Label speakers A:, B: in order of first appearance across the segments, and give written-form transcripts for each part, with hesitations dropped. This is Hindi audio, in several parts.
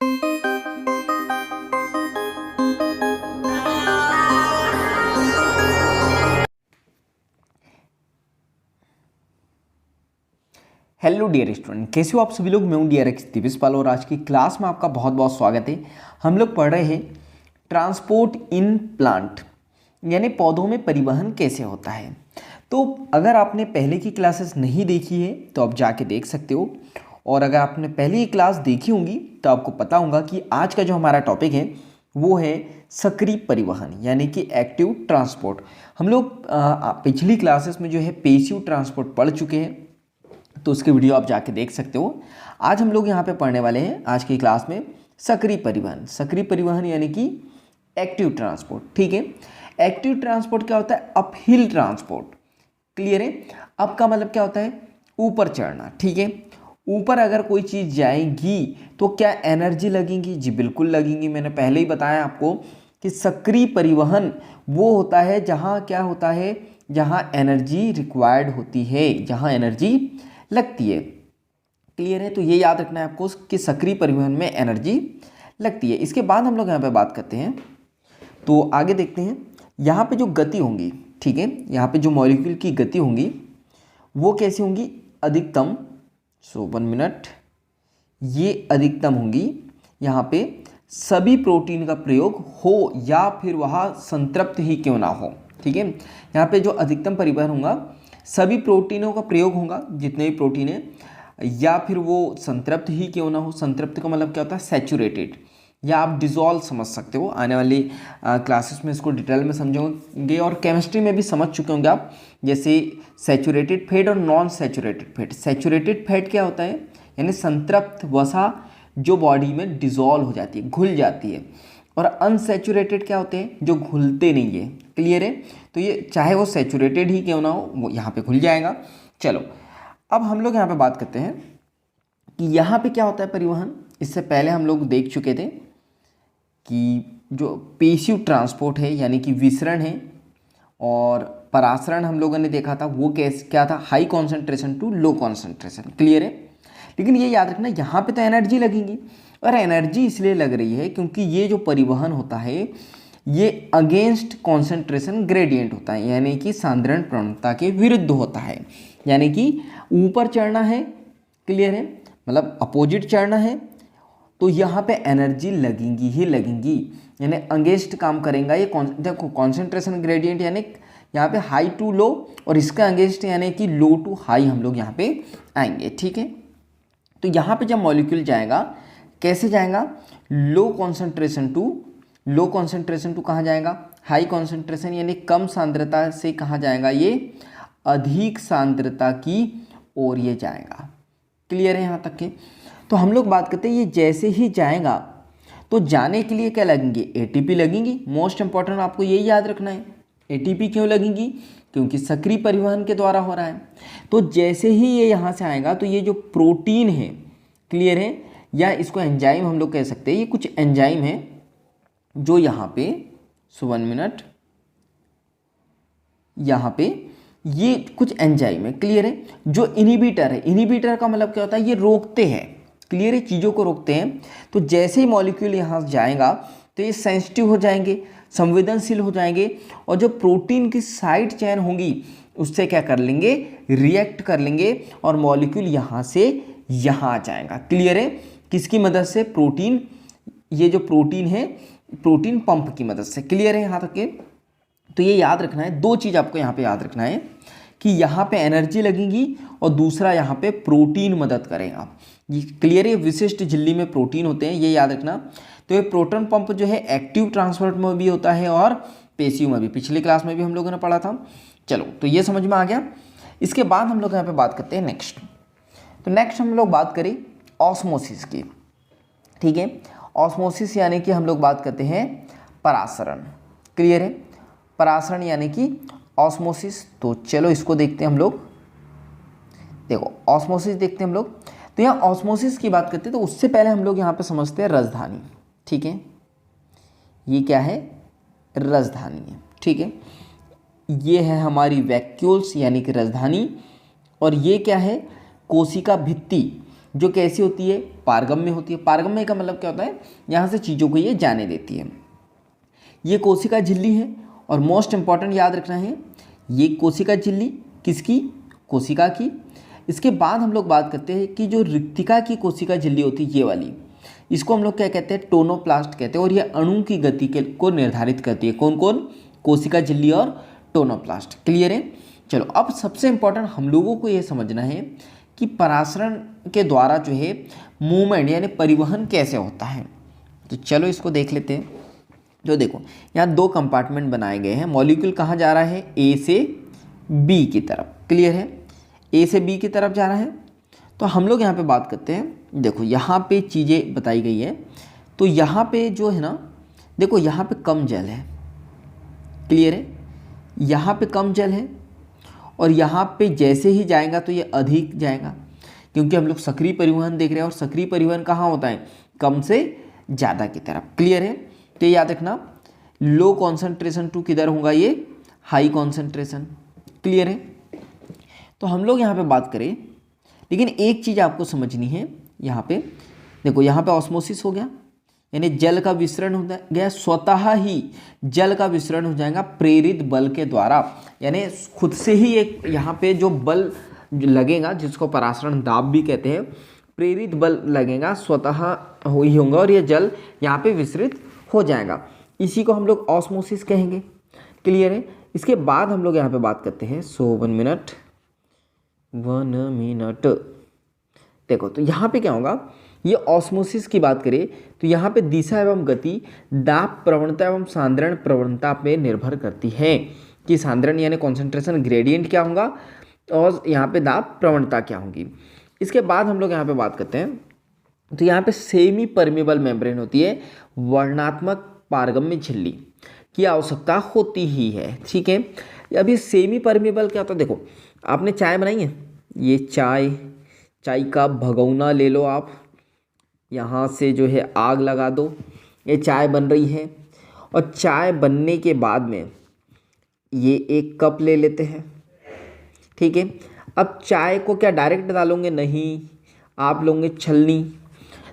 A: हेलो डियर स्टूडेंट, कैसे हो आप सभी लोग। मैं हूं डियर एक्स दिविश पाल और आज की क्लास में आपका बहुत बहुत स्वागत है। हम लोग पढ़ रहे हैं ट्रांसपोर्ट इन प्लांट, यानी पौधों में परिवहन कैसे होता है। तो अगर आपने पहले की क्लासेस नहीं देखी है तो आप जाके देख सकते हो, और अगर आपने पहले ही क्लास देखी होंगी तो आपको पता होगा कि आज का जो हमारा टॉपिक है वो है सक्रिय परिवहन, यानी कि एक्टिव ट्रांसपोर्ट। हम लोग पिछली क्लासेस में जो है पैसिव ट्रांसपोर्ट पढ़ चुके हैं, तो उसकी वीडियो आप जाके देख सकते हो। आज हम लोग यहाँ पे पढ़ने वाले हैं आज की क्लास में सक्रिय परिवहन। सक्रिय परिवहन यानी कि एक्टिव ट्रांसपोर्ट, ठीक है। एक्टिव ट्रांसपोर्ट क्या होता है? अपहिल ट्रांसपोर्ट, क्लियर है। अप का मतलब क्या होता है? ऊपर चढ़ना, ठीक है। ऊपर अगर कोई चीज़ जाएगी तो क्या एनर्जी लगेगी? जी बिल्कुल लगेगी। मैंने पहले ही बताया आपको कि सक्रिय परिवहन वो होता है जहाँ क्या होता है, जहाँ एनर्जी रिक्वायर्ड होती है, जहाँ एनर्जी लगती है, क्लियर है। तो ये याद रखना है आपको कि सक्रिय परिवहन में एनर्जी लगती है। इसके बाद हम लोग यहाँ पे बात करते हैं, तो आगे देखते हैं। यहाँ पे जो गति होंगी, ठीक है, यहाँ पे जो मॉलिक्यूल की गति होंगी वो कैसी होंगी? अधिकतम। सो 1 मिनट, ये अधिकतम होंगी। यहाँ पे सभी प्रोटीन का प्रयोग हो या फिर वह संतृप्त ही क्यों ना हो, ठीक है। यहाँ पे जो अधिकतम परिवहन होगा सभी प्रोटीनों का प्रयोग होगा, जितने भी प्रोटीन है, या फिर वो संतृप्त ही क्यों ना हो। संतृप्त का मतलब क्या होता है? सैचुरेटेड, या आप डिजॉल्व समझ सकते हो। आने वाली क्लासेस में इसको डिटेल में समझोगे, और केमिस्ट्री में भी समझ चुके होंगे आप, जैसे सैचुरेटेड फैट और non saturated fat. Saturated fat क्या होता है? यानी संतृप्त वसा जो बॉडी में डिजॉल्व हो जाती है, घुल जाती है। और अनसैचुरेटेड क्या होते हैं? जो घुलते नहीं है, क्लियर है। तो ये चाहे वो सैचुरेटेड ही क्यों ना हो, वो यहाँ पे घुल जाएगा। चलो अब हम लोग यहाँ पे बात करते हैं कि यहाँ पे क्या होता है परिवहन। इससे पहले हम लोग देख चुके थे कि जो पैसिव ट्रांसपोर्ट है यानी कि विसरण है, और परासरण हम लोगों ने देखा था, वो क्या था? High concentration to low concentration, clear है। लेकिन ये याद रखना, यहाँ पे तो एनर्जी लगेगी, और एनर्जी इसलिए लग रही है क्योंकि ये जो परिवहन होता है ये अगेंस्ट कॉन्सेंट्रेशन ग्रेडियंट होता है, यानी कि सांद्रण प्रवणता के विरुद्ध होता है। यानी कि ऊपर चढ़ना है, क्लियर है, मतलब अपोजिट चढ़ना है, तो यहाँ पे एनर्जी लगेंगी ही लगेंगी, यानी अगेंस्ट काम करेगा ये। देखो कॉन्सेंट्रेशन ग्रेडियंट यानी यहाँ पे हाई टू लो, और इसका अगेंस्ट यानी कि लो टू हाई हम लोग यहाँ पे आएंगे, ठीक है। तो यहाँ पे जब मॉलिक्यूल जाएगा, कैसे जाएगा? लो कॉन्सेंट्रेशन टू कहाँ जाएगा? हाई कॉन्सेंट्रेशन, यानी कम सांद्रता से कहाँ जाएगा? ये अधिक सांद्रता की ओर ये जाएगा, क्लियर है यहाँ तक के। तो हम लोग बात करते हैं, ये जैसे ही जाएगा तो जाने के लिए क्या लगेंगे? एटीपी लगेंगी। मोस्ट इंपॉर्टेंट आपको यही याद रखना है। एटीपी क्यों लगेंगी? क्योंकि सक्रिय परिवहन के द्वारा हो रहा है। तो जैसे ही ये यहाँ से आएगा तो ये जो प्रोटीन है, क्लियर है, या इसको एंजाइम हम लोग कह सकते हैं, ये कुछ एंजाइम है जो यहाँ पे 1 मिनट, यहाँ पे ये कुछ एंजाइम है, क्लियर है, जो इनहिबिटर है। इनहिबिटर का मतलब क्या होता है? ये रोकते हैं, क्लियर है, चीज़ों को रोकते हैं। तो जैसे ही मॉलिक्यूल यहाँ जाएगा तो ये सेंसिटिव हो जाएंगे, संवेदनशील हो जाएंगे, और जो प्रोटीन की साइड चेन होंगी उससे क्या कर लेंगे? रिएक्ट कर लेंगे, और मॉलिक्यूल यहाँ से यहाँ आ जाएगा, क्लियर है। किसकी मदद से? प्रोटीन, ये जो प्रोटीन है प्रोटीन पंप की मदद से, क्लियर है यहाँ तक के। तो ये याद रखना है, दो चीज़ आपको यहाँ पे याद रखना है कि यहाँ पे एनर्जी लगेगी, और दूसरा यहाँ पे प्रोटीन मदद करेगा। ये क्लियर है, विशिष्ट झिल्ली में प्रोटीन होते हैं, ये याद रखना। तो ये प्रोटॉन पंप जो है एक्टिव ट्रांसपोर्ट में भी होता है और पैसिव में भी, पिछली क्लास में भी हम लोगों ने पढ़ा था। चलो तो ये समझ में आ गया। इसके बाद हम लोग यहाँ पे बात करते हैं नेक्स्ट। तो नेक्स्ट हम लोग बात करें ऑस्मोसिस की, ठीक है। ऑस्मोसिस यानी कि हम लोग बात करते हैं परासरण, क्लियर है। परासरण यानी कि ऑस्मोसिस। तो चलो इसको देखते हैं हम लोग। देखो ऑस्मोसिस देखते हैं हम लोग। तो यहाँ ऑस्मोसिस की बात करते हैं, तो उससे पहले हम लोग यहाँ पे समझते हैं रसधानी, ठीक है। ये क्या है? रसधानी है, ठीक है। ये है हमारी वैक्यूल्स यानी कि रसधानी, और ये क्या है? कोशिका भित्ति, जो कैसी होती है, पारगम्य होती है। पारगम्य का मतलब क्या होता है, यहाँ से चीज़ों को ये जाने देती है। ये कोशिका झिल्ली है और मोस्ट इंपॉर्टेंट याद रखना है, ये कोशिका झिल्ली किसकी, कोशिका की। इसके बाद हम लोग बात करते हैं कि जो रिक्तिका की कोशिका झिल्ली होती है, ये वाली, इसको हम लोग क्या कहते हैं, टोनोप्लास्ट कहते हैं। और ये अणु की गति के को निर्धारित करती है। कौन कौन, कोशिका झिल्ली और टोनोप्लास्ट। क्लियर है। चलो अब सबसे इंपॉर्टेंट हम लोगों को ये समझना है कि परासरण के द्वारा जो है मूवमेंट यानी परिवहन कैसे होता है। तो चलो इसको देख लेते हैं। जो देखो यहाँ दो कंपार्टमेंट बनाए गए हैं। मॉलिक्यूल कहाँ जा रहा है, ए से बी की तरफ। क्लियर है, ए से बी की तरफ जा रहा है। तो हम लोग यहाँ पे बात करते हैं। देखो यहाँ पे चीज़ें बताई गई है। तो यहाँ पे जो है ना, देखो यहाँ पे कम जल है। क्लियर है, यहाँ पे कम जल है और यहाँ पे जैसे ही जाएगा तो ये अधिक जाएगा, क्योंकि हम लोग सक्रिय परिवहन देख रहे हैं और सक्रिय परिवहन कहाँ होता है, कम से ज़्यादा की तरफ। क्लियर है। तो याद रखना, लो कॉन्सेंट्रेशन टू किधर होगा, ये हाई कॉन्सेंट्रेशन। क्लियर है। तो हम लोग यहाँ पे बात करें, लेकिन एक चीज़ आपको समझनी है। यहाँ पे देखो, यहाँ पे ऑस्मोसिस हो गया, यानी जल का विसरण हो गया, स्वतः ही जल का विसरण हो जाएगा प्रेरित बल के द्वारा। यानी खुद से ही एक यहाँ पे जो बल लगेगा, जिसको परासरण दाब भी कहते हैं, प्रेरित बल लगेगा, स्वतः ही होगा और ये जल यहाँ पे विसरित हो जाएगा। इसी को हम लोग ऑस्मोसिस कहेंगे। क्लियर है। इसके बाद हम लोग यहाँ पे बात करते हैं। 1 मिनट देखो, तो यहाँ पे क्या होगा, ये ऑस्मोसिस की बात करें तो यहाँ पे दिशा एवं गति दाब प्रवणता एवं सांद्रण प्रवणता पे निर्भर करती है कि सांद्रण यानी कॉन्सेंट्रेशन ग्रेडियंट क्या होगा और यहाँ पे दाब प्रवणता क्या होगी। इसके बाद हम लोग यहाँ पे बात करते हैं। तो यहाँ पे सेमी परमेबल मेम्ब्रेन होती है, वर्णात्मक पारगम्य झिल्ली की आवश्यकता होती ही है। ठीक है। अभी सेमी परमेबल क्या होता है, देखो आपने चाय बनाई है, ये चाय का भगोना ले लो आप, यहाँ से जो है आग लगा दो, ये चाय बन रही है। और चाय बनने के बाद में ये एक कप ले लेते हैं। ठीक है। अब चाय को क्या डायरेक्ट डालोगे, नहीं, आप लोगे छलनी।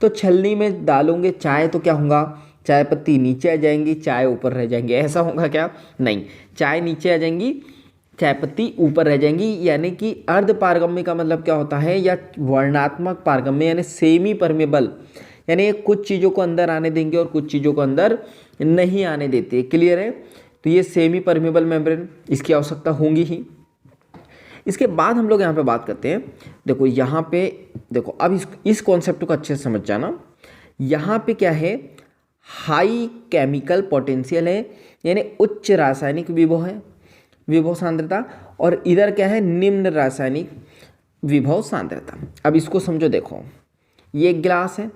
A: तो छलनी में डालोगे चाय तो क्या होगा, चाय पत्ती नीचे आ जाएंगी, चाय ऊपर रह जाएंगी। ऐसा होगा क्या, नहीं, चाय नीचे आ जाएंगी, चाय पत्ती ऊपर रह जाएंगी। यानी कि अर्ध पारगम्य का मतलब क्या होता है, या वर्णात्मक पारगम्य यानी सेमी परमेबल, यानी कुछ चीज़ों को अंदर आने देंगे और कुछ चीज़ों को अंदर नहीं आने देते। क्लियर है। तो ये सेमी परमेबल मेम्ब्रेन, इसकी आवश्यकता होगी ही। इसके बाद हम लोग यहाँ पे बात करते हैं। देखो यहाँ पे देखो, अब इस कॉन्सेप्ट को अच्छे से समझ जाना। यहाँ पे क्या है, हाई केमिकल पोटेंशियल है, यानी उच्च रासायनिक विभव है, विभव सांद्रता। और इधर क्या है, निम्न रासायनिक विभव सांद्रता। अब इसको समझो, देखो ये एक गिलास है,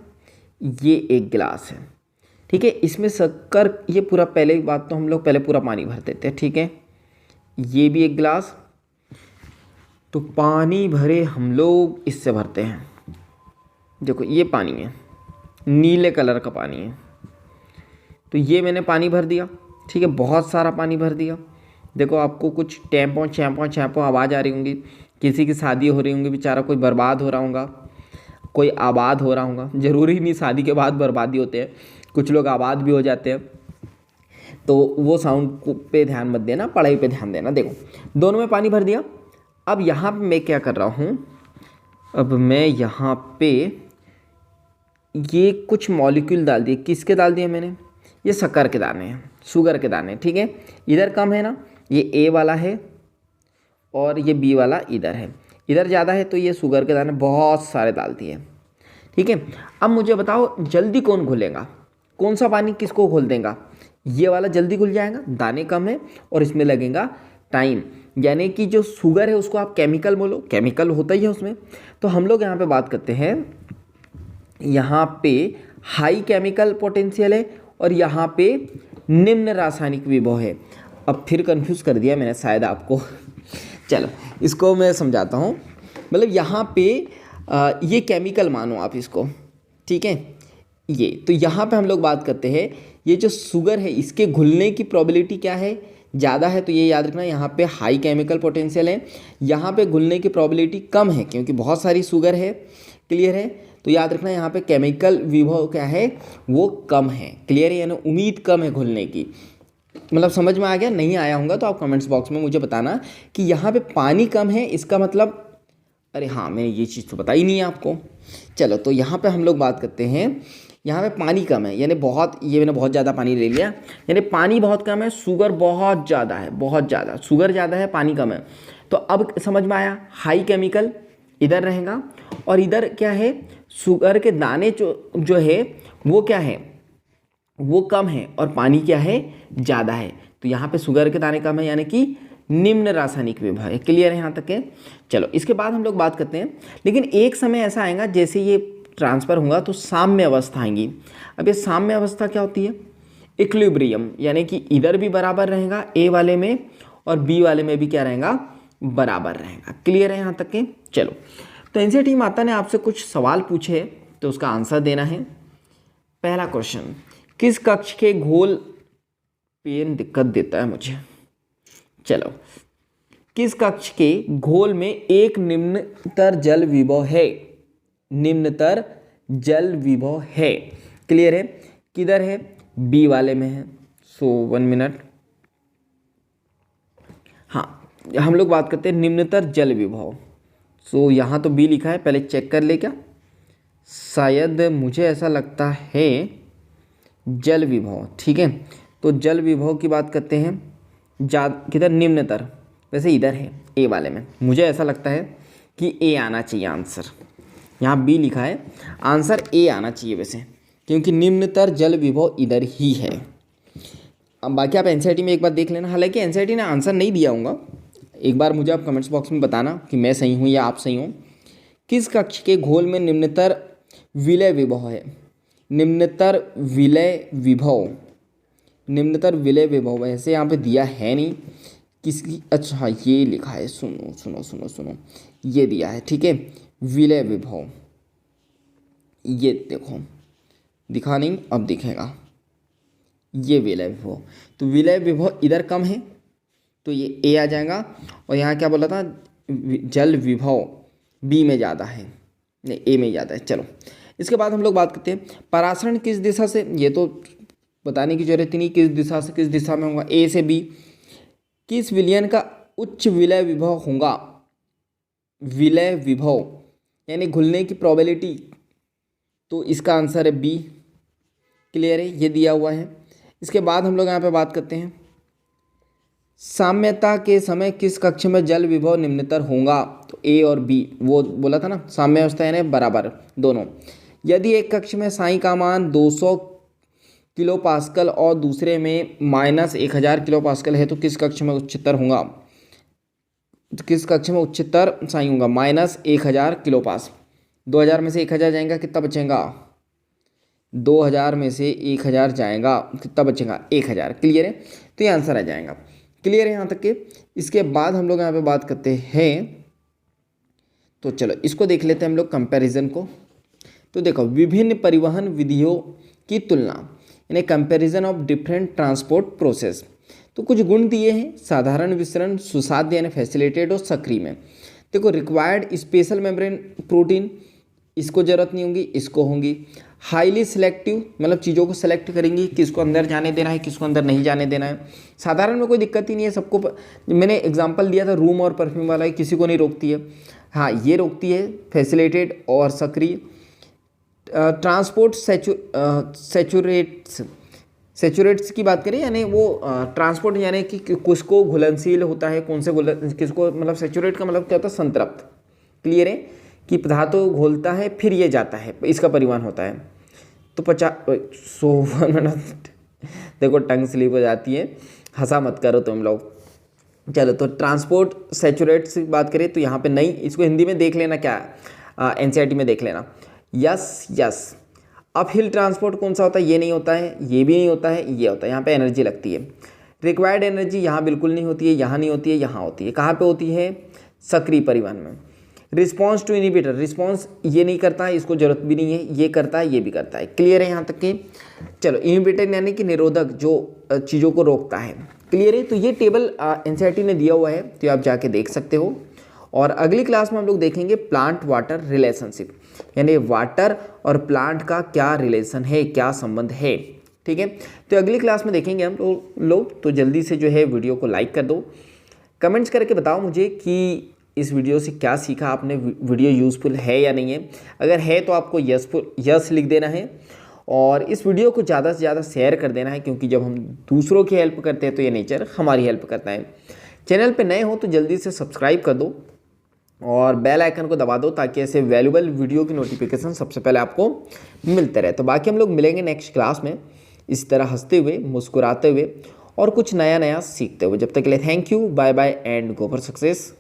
A: ये एक गिलास है। ठीक है। इसमें शक्कर, ये पूरा, पहले की बात तो हम लोग पहले पूरा पानी भर देते हैं। ठीक है। ये भी एक गिलास, तो पानी भरे हम लोग इससे भरते हैं। देखो ये पानी है, नीले कलर का पानी है। तो ये मैंने पानी भर दिया। ठीक है, बहुत सारा पानी भर दिया। देखो आपको कुछ टैम्पो छैंपो आवाज़ आ रही होंगी, किसी की शादी हो रही होंगी, बेचारा कोई बर्बाद हो रहा होगा, कोई आबाद हो रहा होगा। ज़रूरी नहीं शादी के बाद बर्बादी होते हैं, कुछ लोग आबाद भी हो जाते हैं। तो वो साउंड पे ध्यान मत देना, पढ़ाई पे ध्यान देना। देखो दोनों में पानी भर दिया। अब यहाँ पे मैं क्या कर रहा हूँ, अब मैं यहाँ पे ये कुछ मॉलिक्यूल डाल दिए। किसके डाल दिए मैंने, ये शक्कर के दाने हैं, शुगर के दाने। ठीक है। इधर कम है ना, ये ए वाला है और ये बी वाला इधर है। इधर ज़्यादा है तो ये शुगर के दाने बहुत सारे डाल दिए। ठीक है। अब मुझे बताओ जल्दी कौन घुलेगा, कौन सा पानी किसको घोल देगा, ये वाला जल्दी घुल जाएगा, दाने कम है और इसमें लगेगा टाइम। यानी कि जो शुगर है उसको आप केमिकल बोलो, केमिकल होता ही है उसमें। तो हम लोग यहाँ पे बात करते हैं, यहाँ पे हाई केमिकल पोटेंशियल है और यहाँ पे निम्न रासायनिक विभव है। अब फिर कंफ्यूज कर दिया मैंने शायद आपको। चलो इसको मैं समझाता हूँ। मतलब यहाँ पे ये केमिकल मानो आप इसको। ठीक है। ये तो यहाँ पे हम लोग बात करते हैं, ये जो शुगर है इसके घुलने की प्रोबेबिलिटी क्या है, ज़्यादा है। तो ये याद रखना, यहाँ पे हाई केमिकल पोटेंशियल है, यहाँ पे घुलने की प्रोबेबिलिटी कम है क्योंकि बहुत सारी शुगर है। क्लियर है। तो याद रखना यहाँ पे केमिकल विभव क्या है, वो कम है। क्लियर है, यानी उम्मीद कम है घुलने की। मतलब समझ में आ गया? नहीं आया होगा तो आप कमेंट्स बॉक्स में मुझे बताना कि यहाँ पे पानी कम है, इसका मतलब, अरे हाँ मैंने ये चीज़ तो बताई नहीं है आपको। चलो तो यहाँ पे हम लोग बात करते हैं, यहाँ पे पानी कम है यानी बहुत, ये मैंने बहुत ज़्यादा पानी ले लिया, यानी पानी बहुत कम है, शुगर बहुत ज़्यादा है, बहुत ज़्यादा शुगर ज़्यादा है, पानी कम है। तो अब समझ में आया, हाई केमिकल इधर रहेगा और इधर क्या है, शुगर के दाने जो है वो क्या है, वो कम है और पानी क्या है, ज़्यादा है। तो यहाँ पे शुगर के दाने कम है यानी कि निम्न रासायनिक विभव है। क्लियर है यहाँ तक है? चलो इसके बाद हम लोग बात करते हैं, लेकिन एक समय ऐसा आएगा जैसे ये ट्रांसफ़र होगा तो साम्य अवस्था आएंगी। अब ये साम्य अवस्था क्या होती है, इक्विलिब्रियम, यानी कि इधर भी बराबर रहेगा ए वाले में और बी वाले में भी क्या रहेगा, बराबर रहेगा। क्लियर है यहाँ तक के? चलो तो एनसीईआरटी माता ने आपसे कुछ सवाल पूछे तो उसका आंसर देना है। पहला क्वेश्चन, किस कक्ष के घोल, पेन दिक्कत देता है मुझे, चलो किस कक्ष के घोल में एक निम्नतर जल विभव है, निम्नतर जल विभव है। क्लियर है? किधर है, बी वाले में है। सो 1 मिनट, हाँ हम लोग बात करते हैं निम्नतर जल विभव। सो यहाँ तो बी लिखा है, पहले चेक कर ले क्या, शायद मुझे ऐसा लगता है जल विभव। ठीक है, तो जल विभव की बात करते हैं, किधर, निम्नतर, वैसे इधर है ए वाले में, मुझे ऐसा लगता है कि ए आना चाहिए आंसर। यहाँ बी लिखा है, आंसर ए आना चाहिए वैसे, क्योंकि निम्नतर जल विभव इधर ही है। अब बाकी आप एनसीईआरटी में एक बार देख लेना, हालांकि एनसीईआरटी ने आंसर नहीं दिया होगा, एक बार मुझे आप कमेंट्स बॉक्स में बताना कि मैं सही हूँ या आप सही हो। किस कक्ष के घोल में निम्नतर विलय विभव है, निम्नतर विलय विभव, निम्नतर विलय विभव वैसे यहाँ पे दिया है नहीं किसकी, अच्छा ये लिखा है, सुनो सुनो सुनो सुनो, ये दिया है। ठीक है, विलय विभव, ये देखो दिखा नहीं, अब दिखेगा, ये विलय विभव। तो विलय विभव इधर कम है तो ये ए आ जाएगा, और यहाँ क्या बोला था, जल विभव बी में ज़्यादा है, नहीं ए में ज़्यादा है। चलो इसके बाद हम लोग बात करते हैं परासरण किस दिशा से, ये तो बताने की जरूरत ही नहीं, किस दिशा से, किस दिशा में होगा, ए से बी। किस विलयन का उच्च विलय विभव होगा, विलय विभव यानी घुलने की प्रोबेबिलिटी, तो इसका आंसर है बी। क्लियर है, ये दिया हुआ है। इसके बाद हम लोग यहाँ पे बात करते हैं साम्यता के समय किस कक्ष में जल विभव निम्नतर होगा, तो ए और बी, वो बोला था ना साम्य अवस्था यानी बराबर दोनों। यदि एक कक्ष में साई का मान 200 किलो पास्कल और दूसरे में -1000 किलो पास्कल है तो किस कक्ष में उच्चतर होगा, किस कक्ष में उच्चतर साई होगा, -1000 किलो पास। 2000 में से 1000 जाएगा, कितना बचेगा, 2000 में से 1000 जाएगा, कितना बचेगा, 1000। क्लियर है, तो ये आंसर आ जाएगा। क्लियर है यहाँ तक के? इसके बाद हम लोग यहाँ पे बात करते हैं, तो चलो इसको देख लेते हैं हम लोग कंपैरिजन को। तो देखो विभिन्न परिवहन विधियों की तुलना, यानी comparison of different transport process. तो कुछ गुण दिए हैं, साधारण विसरण, सुसाध्य यानी फैसिलिटेड और सक्रिय में। देखो रिक्वायर्ड स्पेशल मेम्ब्रेन प्रोटीन, इसको जरूरत नहीं होगी, इसको होंगी। हाईली सिलेक्टिव, मतलब चीज़ों को सेलेक्ट करेंगी, किसको अंदर जाने देना है, किसको अंदर नहीं जाने देना है। साधारण में कोई दिक्कत ही नहीं है, सबको मैंने एग्जांपल दिया था रूम और परफ्यूम वाला, किसी को नहीं रोकती है। हाँ ये रोकती है, फैसिलिटेड और सक्रिय। ट्रांसपोर्ट सेचुरेट्स की बात करें, यानी वो ट्रांसपोर्ट यानी कि किसको घुलनशील होता है, कौन से किसको, मतलब सेचुरेट का मतलब क्या होता है, संतृप्त। क्लियर है, कि पदार्थ घोलता है फिर ये जाता है, इसका परिवहन होता है। तो 100 मिनट देखो टंग स्लिप हो जाती है, हंसा मत करो तुम लोग। चलो तो ट्रांसपोर्ट सेचुरेट्स की बात करें तो यहाँ पे नहीं, इसको हिंदी में देख लेना, क्या एनसीईआरटी में देख लेना। यस यस, अपहिल ट्रांसपोर्ट कौन सा होता है, ये नहीं होता है, ये भी नहीं होता है, ये होता है। यहाँ पे एनर्जी लगती है। रिक्वायर्ड एनर्जी यहाँ बिल्कुल नहीं होती है, यहाँ नहीं होती है, यहाँ होती है। कहाँ पे होती है, सक्रिय परिवहन में। रिस्पॉन्स टू इनिबिटर, रिस्पॉन्स ये नहीं करता है, इसको जरूरत भी नहीं है, ये करता है, ये भी करता है। क्लियर है यहाँ तक के? चलो इनिबिटर यानी कि निरोधक, जो चीज़ों को रोकता है। क्लियर है, तो ये टेबल एनसीईआरटी ने दिया हुआ है, तो आप जाके देख सकते हो। और अगली क्लास में हम लोग देखेंगे प्लांट वाटर रिलेशनशिप। यानी वाटर और प्लांट का क्या रिलेशन है, क्या संबंध है। ठीक है, तो अगली क्लास में देखेंगे हम लोग। तो जल्दी से जो है वीडियो को लाइक कर दो, कमेंट्स करके बताओ मुझे कि इस वीडियो से क्या सीखा आपने, वीडियो यूज़फुल है या नहीं है। अगर है तो आपको यस लिख देना है, और इस वीडियो को ज़्यादा से ज़्यादा शेयर कर देना है, क्योंकि जब हम दूसरों की हेल्प करते हैं तो ये नेचर हमारी हेल्प करता है। चैनल पे नए हो तो जल्दी से सब्सक्राइब कर दो और बेल आइकन को दबा दो, ताकि ऐसे वैल्यूबल वीडियो की नोटिफिकेशन सबसे पहले आपको मिलते रहे। तो बाकी हम लोग मिलेंगे नेक्स्ट क्लास में इस तरह हंसते हुए, मुस्कुराते हुए और कुछ नया नया सीखते हुए। जब तक के लिए thank you, bye bye and go for success.